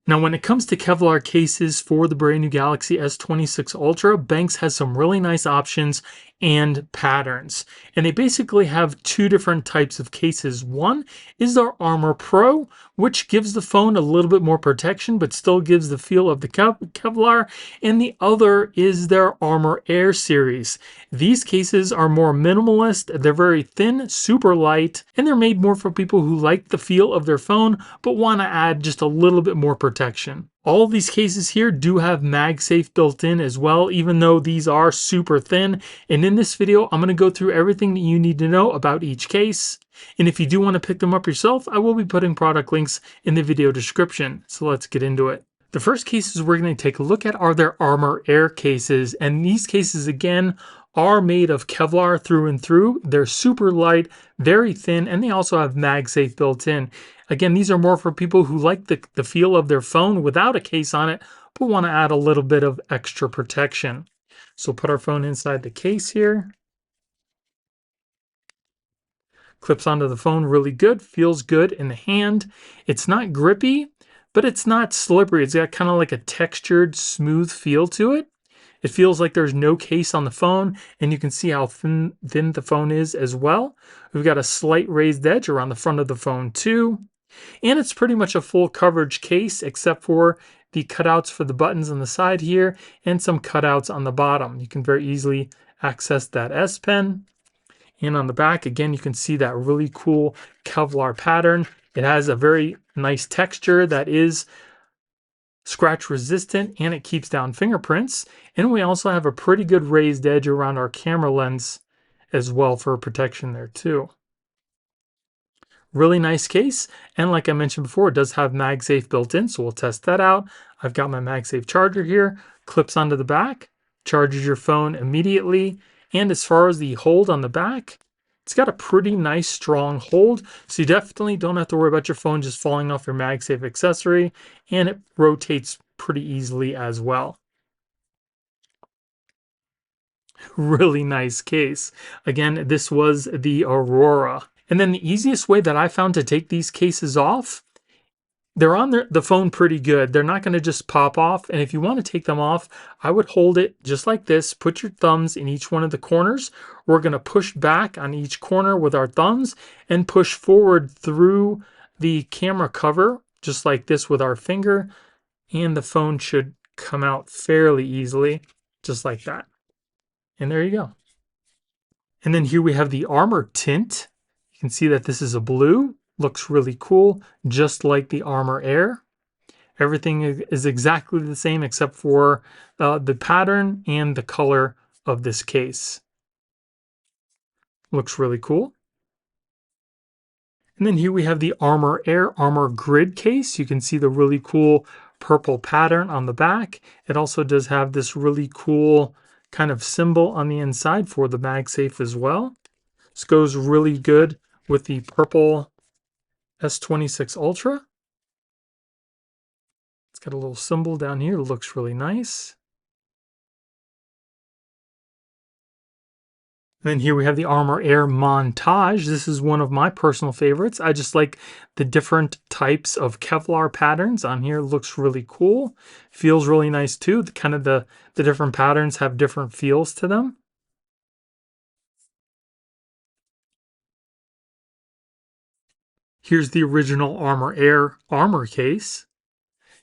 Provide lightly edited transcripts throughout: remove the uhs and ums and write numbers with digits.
Now, when it comes to Kevlar cases for the brand new Galaxy S26 Ultra, BENKS has some really nice options and patterns. And they basically have two different types of cases. One is their Armor Pro, which gives the phone a little bit more protection, but still gives the feel of the Kevlar. And the other is their Armor Air series. These cases are more minimalist, they're very thin, super light, and they're made more for people who like the feel of their phone, but want to add just a little bit more protection. All of these cases here do have MagSafe built in as well, even though these are super thin. And in this video, I'm going to go through everything that you need to know about each case. And if you do want to pick them up yourself, I will be putting product links in the video description. So let's get into it. The first cases we're going to take a look at are their Armor Air cases. And these cases, again, are made of Kevlar through and through. They're super light, very thin, and they also have MagSafe built in. Again, these are more for people who like the feel of their phone without a case on it, but want to add a little bit of extra protection. So put our phone inside the case here. Clips onto the phone really good, feels good in the hand. It's not grippy, but it's not slippery. It's got kind of like a textured, smooth feel to it. It feels like there's no case on the phone, and you can see how thin the phone is as well. We've got a slight raised edge around the front of the phone too. And it's pretty much a full coverage case, except for the cutouts for the buttons on the side here and some cutouts on the bottom. You can very easily access that S Pen. And on the back, again, you can see that really cool Kevlar pattern. It has a very nice texture that is scratch resistant, and it keeps down fingerprints. And we also have a pretty good raised edge around our camera lens as well for protection there too. Really nice case, and like I mentioned before, it does have MagSafe built in, so we'll test that out. I've got my MagSafe charger here, clips onto the back, charges your phone immediately, and as far as the hold on the back, it's got a pretty nice strong hold, so you definitely don't have to worry about your phone just falling off your MagSafe accessory, and it rotates pretty easily as well. Really nice case. Again, this was the Aurora. And then the easiest way that I found to take these cases off, they're on the phone pretty good. They're not going to just pop off. And if you want to take them off, I would hold it just like this. Put your thumbs in each one of the corners. We're going to push back on each corner with our thumbs and push forward through the camera cover, just like this with our finger. And the phone should come out fairly easily, just like that. And there you go. And then here we have the Armor tint. You can see that this is a blue, looks really cool, just like the Armor Air. Everything is exactly the same except for the pattern and the color of this case. Looks really cool. And then here we have the Armor Air Armor Grid case. You can see the really cool purple pattern on the back. It also does have this really cool kind of symbol on the inside for the MagSafe as well. This goes really good with the purple S26 Ultra. It's got a little symbol down here. It looks really nice. And then here we have the Armor Air Montage. This is one of my personal favorites. I just like the different types of Kevlar patterns on here. It looks really cool. Feels really nice too. The different patterns have different feels to them. Here's the original Armor Air armor case.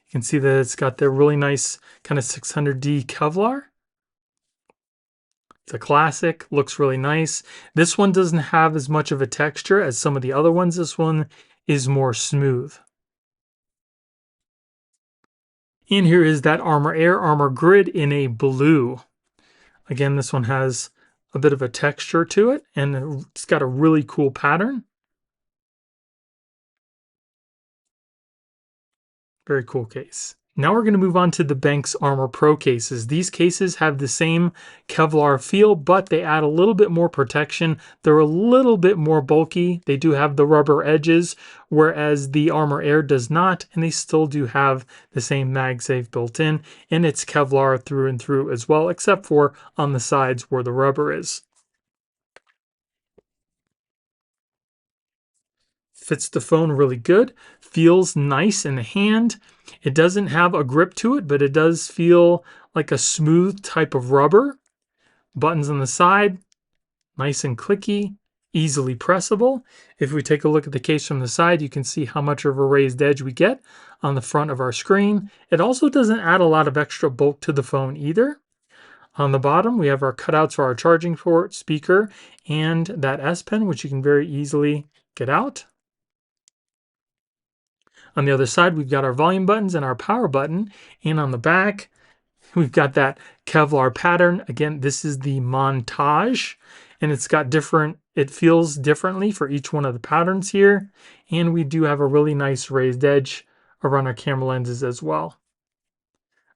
You can see that it's got the really nice kind of 600D Kevlar. It's a classic, looks really nice. This one doesn't have as much of a texture as some of the other ones. This one is more smooth. And here is that Armor Air Armor Grid in a blue. Again, this one has a bit of a texture to it, and it's got a really cool pattern. Very cool case. Now we're going to move on to the BENKS Armor Pro cases. These cases have the same Kevlar feel, but they add a little bit more protection. They're a little bit more bulky. They do have the rubber edges, whereas the Armor Air does not, and they still do have the same MagSafe built in, and it's Kevlar through and through as well, except for on the sides where the rubber is. Fits the phone really good. Feels nice in the hand. It doesn't have a grip to it, but it does feel like a smooth type of rubber. Buttons on the side, nice and clicky, easily pressable. If we take a look at the case from the side, you can see how much of a raised edge we get on the front of our screen. It also doesn't add a lot of extra bulk to the phone either. On the bottom, we have our cutouts for our charging port, speaker, and that S Pen, which you can very easily get out. On the other side, we've got our volume buttons and our power button. And on the back, we've got that Kevlar pattern. Again, this is the Montage, and it's got different, it feels differently for each one of the patterns here. And we do have a really nice raised edge around our camera lenses as well.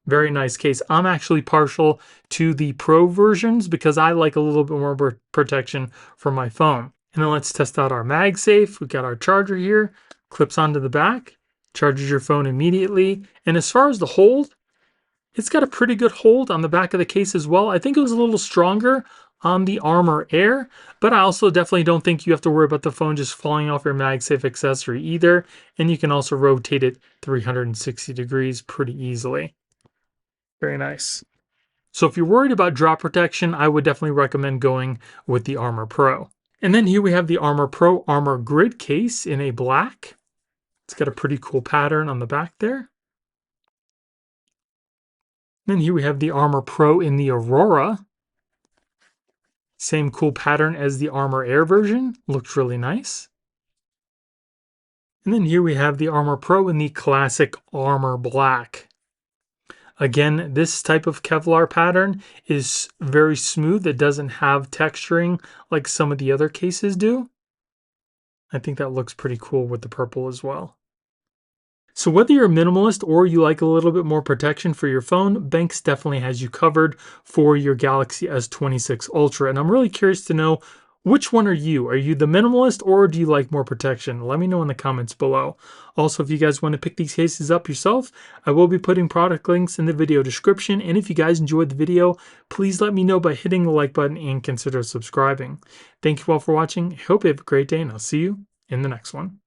Very nice case. I'm actually partial to the Pro versions because I like a little bit more protection for my phone. And then let's test out our MagSafe. We've got our charger here, clips onto the back, charges your phone immediately. And as far as the hold, it's got a pretty good hold on the back of the case as well. I think it was a little stronger on the Armor Air, but I also definitely don't think you have to worry about the phone just falling off your MagSafe accessory either. And you can also rotate it 360 degrees pretty easily. Very nice. So if you're worried about drop protection, I would definitely recommend going with the Armor Pro. And then here we have the Armor Pro Armor Grid case in a black. It's got a pretty cool pattern on the back there. Then here we have the Armor Pro in the Aurora. Same cool pattern as the Armor Air version. Looks really nice. And then here we have the Armor Pro in the classic Armor Black. Again, this type of Kevlar pattern is very smooth. It doesn't have texturing like some of the other cases do. I think that looks pretty cool with the purple as well. So whether you're a minimalist or you like a little bit more protection for your phone, BENKS definitely has you covered for your Galaxy S26 Ultra. And I'm really curious to know, which one are you? Are you the minimalist or do you like more protection? Let me know in the comments below. Also, if you guys want to pick these cases up yourself, I will be putting product links in the video description. And if you guys enjoyed the video, please let me know by hitting the like button and consider subscribing. Thank you all for watching. I hope you have a great day and I'll see you in the next one.